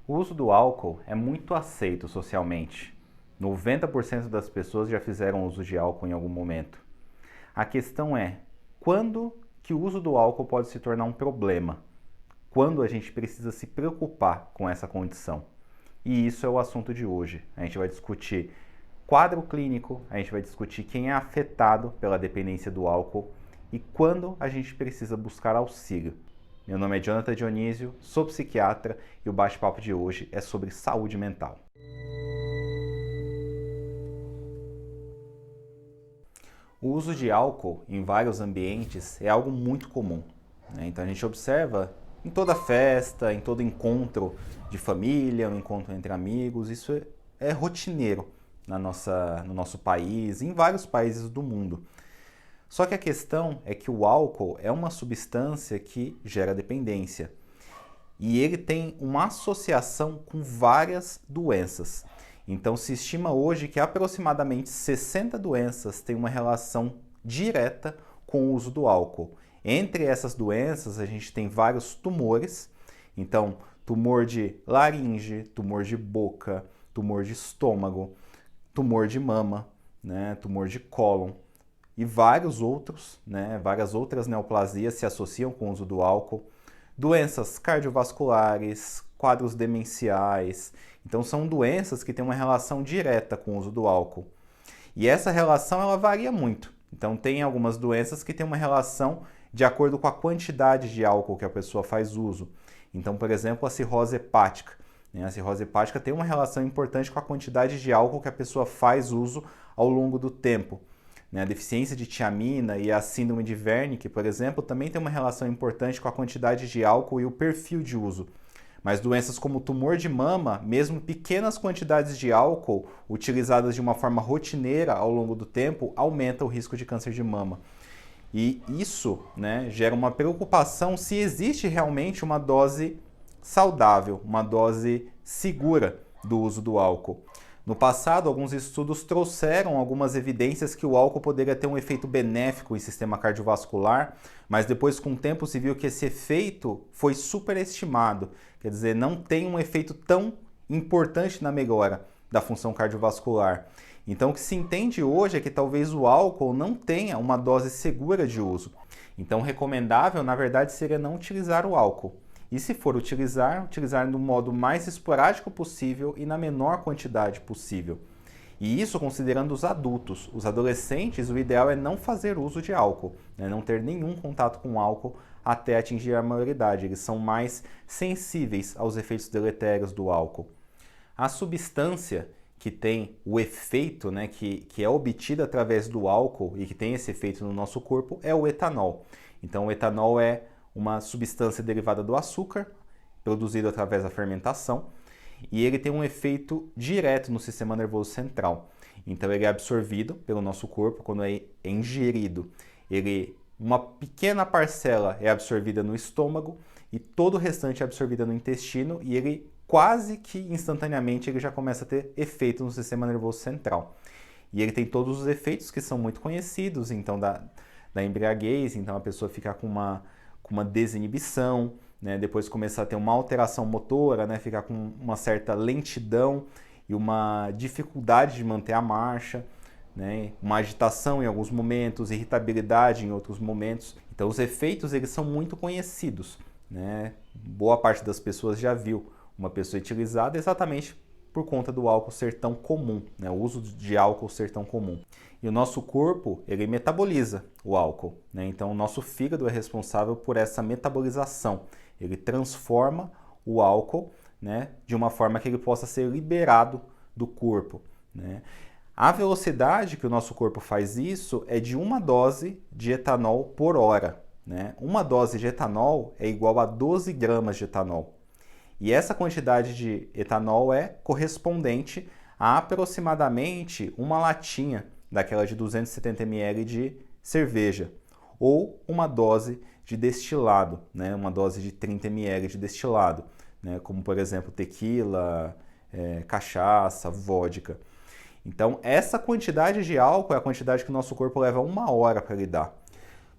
O uso do álcool é muito aceito socialmente. 90% das pessoas já fizeram uso de álcool em algum momento. A questão é, quando que o uso do álcool pode se tornar um problema? Quando a gente precisa se preocupar com essa condição? E isso é o assunto de hoje. A gente vai discutir quadro clínico, a gente vai discutir quem é afetado pela dependência do álcool e quando a gente precisa buscar auxílio. Meu nome é Jonathan Dionísio, sou psiquiatra e o bate-papo de hoje é sobre saúde mental. O uso de álcool em vários ambientes é algo muito comum, né? Então a gente observa em toda festa, em todo encontro de família, um encontro entre amigos, isso é rotineiro no nosso país, em vários países do mundo. Só que a questão é que o álcool é uma substância que gera dependência e ele tem uma associação com várias doenças. Então se estima hoje que aproximadamente 60 doenças têm uma relação direta com o uso do álcool. Entre essas doenças a gente tem vários tumores, então tumor de laringe, tumor de boca, tumor de estômago, tumor de mama, né, tumor de cólon e vários outros, né, várias outras neoplasias se associam com o uso do álcool, doenças cardiovasculares, quadros demenciais. Então são doenças que têm uma relação direta com o uso do álcool. E essa relação ela varia muito. Então tem algumas doenças que têm uma relação de acordo com a quantidade de álcool que a pessoa faz uso. Então, por exemplo, a cirrose hepática. A cirrose hepática tem uma relação importante com a quantidade de álcool que a pessoa faz uso ao longo do tempo. A deficiência de tiamina e a síndrome de Wernicke, por exemplo, também tem uma relação importante com a quantidade de álcool e o perfil de uso. Mas doenças como o tumor de mama, mesmo pequenas quantidades de álcool utilizadas de uma forma rotineira ao longo do tempo, aumenta o risco de câncer de mama. E isso, né, gera uma preocupação se existe realmente uma dose saudável, uma dose segura do uso do álcool. No passado, alguns estudos trouxeram algumas evidências que o álcool poderia ter um efeito benéfico em sistema cardiovascular, mas depois, com o tempo, se viu que esse efeito foi superestimado. Quer dizer, não tem um efeito tão importante na melhora da função cardiovascular. Então, o que se entende hoje é que talvez o álcool não tenha uma dose segura de uso. Então, o recomendável, na verdade, seria não utilizar o álcool. E se for utilizar do modo mais esporádico possível e na menor quantidade possível. E isso considerando os adultos. Os adolescentes, o ideal é não fazer uso de álcool, né? Não ter nenhum contato com álcool até atingir a maioridade. Eles são mais sensíveis aos efeitos deletérios do álcool. A substância que tem o efeito, né, que é obtida através do álcool e que tem esse efeito no nosso corpo é o etanol. Então o etanol é uma substância derivada do açúcar, produzido através da fermentação, e ele tem um efeito direto no sistema nervoso central. Então ele é absorvido pelo nosso corpo quando é ingerido. Uma pequena parcela é absorvida no estômago e todo o restante é absorvido no intestino e ele quase que instantaneamente ele já começa a ter efeito no sistema nervoso central. E ele tem todos os efeitos que são muito conhecidos, então da embriaguez, então a pessoa fica com uma desinibição, né? Depois começar a ter uma alteração motora, né? Ficar com uma certa lentidão e uma dificuldade de manter a marcha, né? Uma agitação em alguns momentos, irritabilidade em outros momentos. Então os efeitos eles são muito conhecidos, né? Boa parte das pessoas já viu uma pessoa utilizada exatamente por conta do álcool ser tão comum, né? O uso de álcool ser tão comum. E o nosso corpo, ele metaboliza o álcool, né? Então o nosso fígado é responsável por essa metabolização. Ele transforma o álcool, né, de uma forma que ele possa ser liberado do corpo, né? A velocidade que o nosso corpo faz isso é de 1 dose de etanol por hora, né? 1 dose de etanol é igual a 12 gramas de etanol. E essa quantidade de etanol é correspondente a aproximadamente uma latinha daquela de 270 ml de cerveja, ou uma dose de destilado, né? Uma dose de 30 ml de destilado, né? Como por exemplo tequila, cachaça, vodka. Então essa quantidade de álcool é a quantidade que o nosso corpo leva 1 hora para lidar.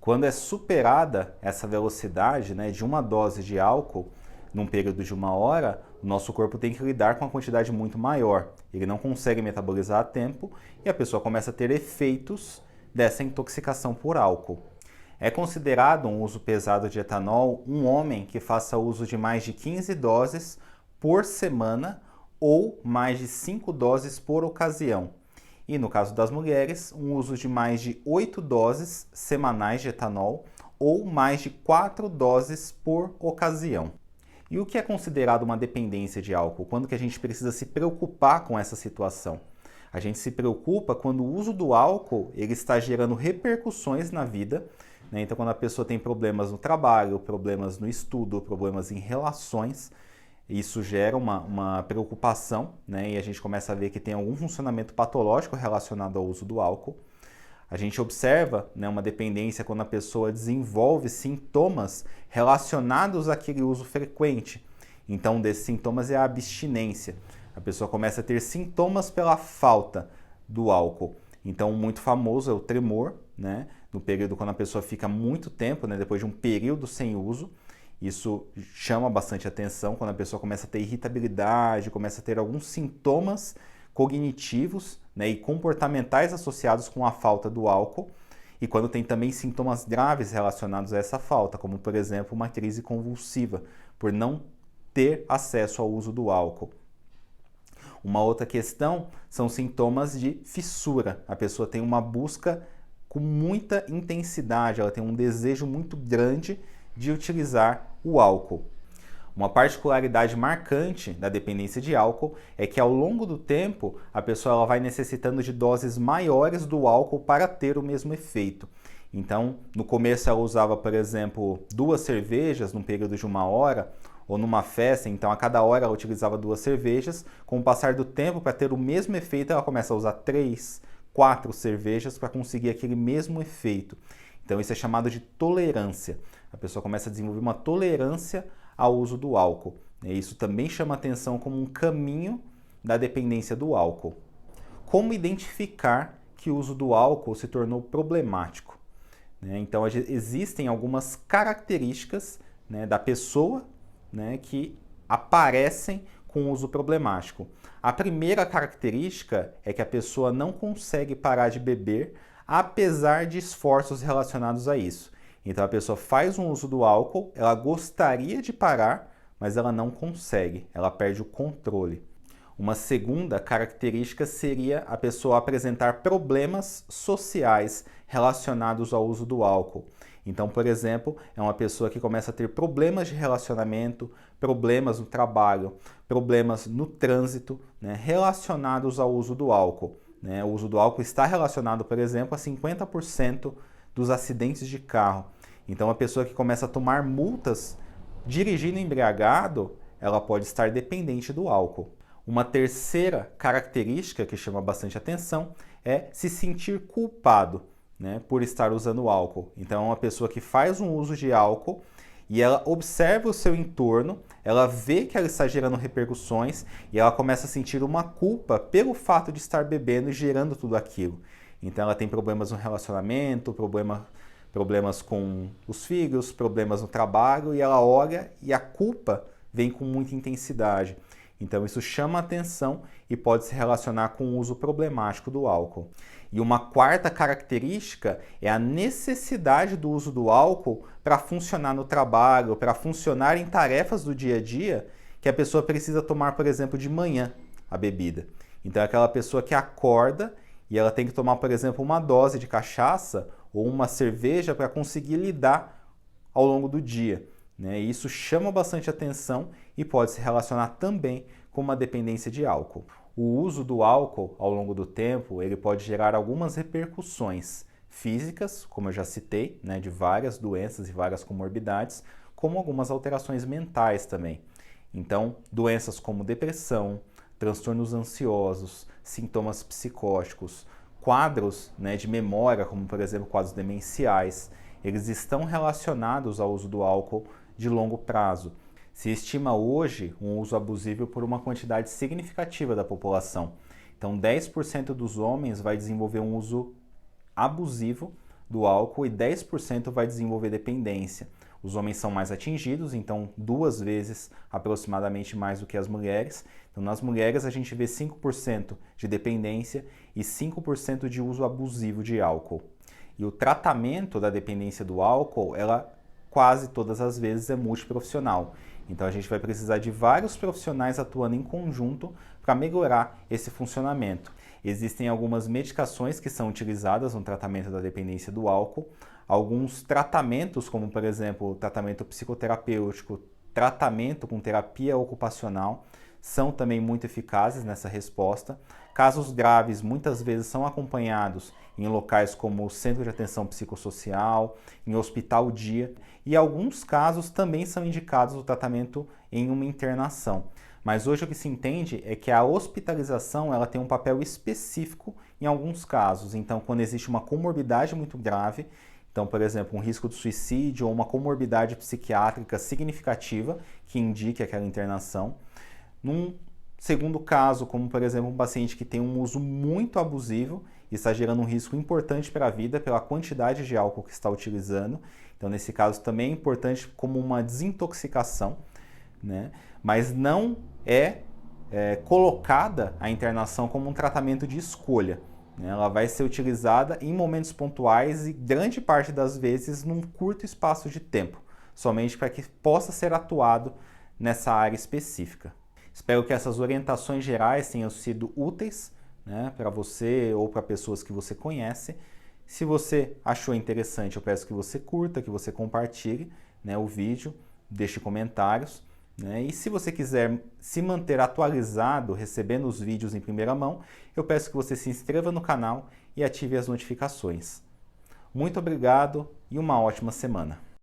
Quando é superada essa velocidade, né, de 1 dose de álcool, num período de 1 hora, o nosso corpo tem que lidar com uma quantidade muito maior. Ele não consegue metabolizar a tempo e a pessoa começa a ter efeitos dessa intoxicação por álcool. É considerado um uso pesado de etanol um homem que faça uso de mais de 15 doses por semana ou mais de 5 doses por ocasião. E no caso das mulheres, um uso de mais de 8 doses semanais de etanol ou mais de 4 doses por ocasião. E o que é considerado uma dependência de álcool? Quando que a gente precisa se preocupar com essa situação? A gente se preocupa quando o uso do álcool ele está gerando repercussões na vida, né? Então, quando a pessoa tem problemas no trabalho, problemas no estudo, problemas em relações, isso gera uma preocupação, né? E a gente começa a ver que tem algum funcionamento patológico relacionado ao uso do álcool. A gente observa, né, uma dependência quando a pessoa desenvolve sintomas relacionados àquele uso frequente. Então, um desses sintomas é a abstinência. A pessoa começa a ter sintomas pela falta do álcool. Então, muito famoso é o tremor, né? No período quando a pessoa fica muito tempo, né, depois de um período sem uso. Isso chama bastante atenção quando a pessoa começa a ter irritabilidade, começa a ter alguns sintomas cognitivos, né, e comportamentais associados com a falta do álcool, e quando tem também sintomas graves relacionados a essa falta, como por exemplo uma crise convulsiva, por não ter acesso ao uso do álcool. Uma outra questão são sintomas de fissura. A pessoa tem uma busca com muita intensidade, ela tem um desejo muito grande de utilizar o álcool. Uma particularidade marcante da dependência de álcool é que ao longo do tempo a pessoa ela vai necessitando de doses maiores do álcool para ter o mesmo efeito. Então, no começo ela usava, por exemplo, 2 cervejas num período de 1 hora, ou numa festa, então a cada hora ela utilizava 2 cervejas. Com o passar do tempo, para ter o mesmo efeito, ela começa a usar 3, 4 cervejas para conseguir aquele mesmo efeito. Então isso é chamado de tolerância. A pessoa começa a desenvolver uma tolerância ao uso do álcool. E isso também chama atenção como um caminho da dependência do álcool. Como identificar que o uso do álcool se tornou problemático? Então existem algumas características, né, da pessoa, né, que aparecem com o uso problemático. A primeira característica é que a pessoa não consegue parar de beber apesar de esforços relacionados a isso. Então a pessoa faz um uso do álcool, ela gostaria de parar, mas ela não consegue, ela perde o controle. Uma segunda característica seria a pessoa apresentar problemas sociais relacionados ao uso do álcool. Então, por exemplo, é uma pessoa que começa a ter problemas de relacionamento, problemas no trabalho, problemas no trânsito, né, relacionados ao uso do álcool. O uso do álcool está relacionado, por exemplo, a 50% dos acidentes de carro. Então, a pessoa que começa a tomar multas dirigindo embriagado, ela pode estar dependente do álcool. Uma terceira característica que chama bastante atenção é se sentir culpado, né, por estar usando álcool. Então, é uma pessoa que faz um uso de álcool e ela observa o seu entorno, ela vê que ela está gerando repercussões e ela começa a sentir uma culpa pelo fato de estar bebendo e gerando tudo aquilo. Então ela tem problemas no relacionamento, problemas com os filhos, problemas no trabalho, e ela olha e a culpa vem com muita intensidade. Então isso chama atenção e pode se relacionar com o uso problemático do álcool. E uma quarta característica é a necessidade do uso do álcool para funcionar no trabalho, para funcionar em tarefas do dia a dia, que a pessoa precisa tomar, por exemplo, de manhã a bebida. Então é aquela pessoa que acorda e ela tem que tomar, por exemplo, uma dose de cachaça ou uma cerveja para conseguir lidar ao longo do dia. E isso chama bastante atenção e pode se relacionar também com uma dependência de álcool. O uso do álcool ao longo do tempo ele pode gerar algumas repercussões físicas, como eu já citei, de várias doenças e várias comorbidades, como algumas alterações mentais também. Então, doenças como depressão, transtornos ansiosos, sintomas psicóticos, quadros, de memória, como por exemplo quadros demenciais, eles estão relacionados ao uso do álcool de longo prazo. Se estima hoje um uso abusivo por uma quantidade significativa da população. Então, 10% dos homens vai desenvolver um uso abusivo do álcool e 10% vai desenvolver dependência. os homens são mais atingidos, então 2 vezes aproximadamente mais do que as mulheres. Então nas mulheres a gente vê 5% de dependência e 5% de uso abusivo de álcool. E o tratamento da dependência do álcool, ela quase todas as vezes é multiprofissional. Então a gente vai precisar de vários profissionais atuando em conjunto para melhorar esse funcionamento. Existem algumas medicações que são utilizadas no tratamento da dependência do álcool, alguns tratamentos, como por exemplo o tratamento psicoterapêutico, tratamento com terapia ocupacional, são também muito eficazes nessa resposta. Casos graves muitas vezes são acompanhados em locais como o Centro de Atenção Psicossocial, em hospital dia, e alguns casos também são indicados o tratamento em uma internação. Mas hoje o que se entende é que a hospitalização ela tem um papel específico em alguns casos. Então, quando existe uma comorbidade muito grave, então, por exemplo, um risco de suicídio ou uma comorbidade psiquiátrica significativa que indique aquela internação. Num segundo caso, como por exemplo um paciente que tem um uso muito abusivo e está gerando um risco importante para a vida pela quantidade de álcool que está utilizando. Então, nesse caso também é importante como uma desintoxicação, né? Mas não é colocada a internação como um tratamento de escolha. Ela vai ser utilizada em momentos pontuais e grande parte das vezes num curto espaço de tempo, somente para que possa ser atuado nessa área específica. Espero que essas orientações gerais tenham sido úteis, né, para você ou para pessoas que você conhece. Se você achou interessante, eu peço que você curta, que você compartilhe, né, o vídeo, deixe comentários. E se você quiser se manter atualizado, recebendo os vídeos em primeira mão, eu peço que você se inscreva no canal e ative as notificações. Muito obrigado e uma ótima semana!